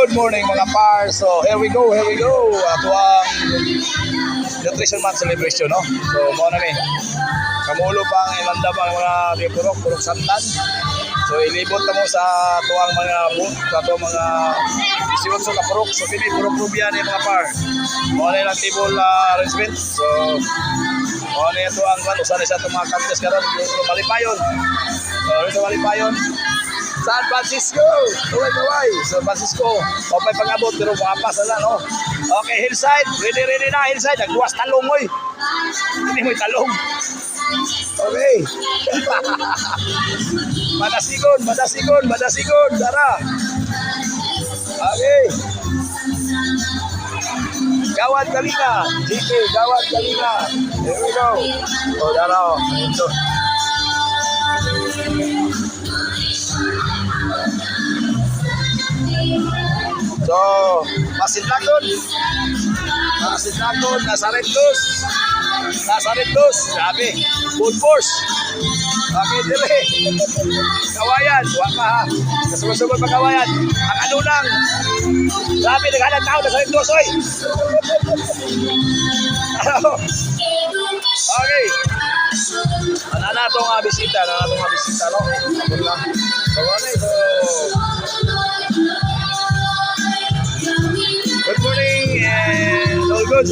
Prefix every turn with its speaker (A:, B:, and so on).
A: Good morning mga par. So here we go. Ato ang Nutrition Month celebration, no? So mo na ni. Kamulo pang ilanda pang mga purok santan. So ilibot na mo sa tuwang mga sa tuwang mga 18 ka purok. So pili purok rubya ni mga par. Mo na lang table arrangement. So mo na ito ang usan sa itong mga contest karon yung Malipayon. So Malipayon San Francisco, kaway. So Francisco, okay pag-abot pero mapas na no. Okay, hillside, ready na hillside. Nagbuwas talong oy. Hindi mo talong. Okay. Madasigon, dara. Okay. Gawad Kalinga, GK, Gawad Kalinga. Here we go. Oh, dara. Ito. So, Masinlagon, Nazaretos, sabi, Good Force, okay, dire, Kawayan, waka ha, kasugod pa Kawayan, ang anunang, sabi, naghanap tao, Nazaretos, oy, okay, na itong bisita, no, so, good morning and all good,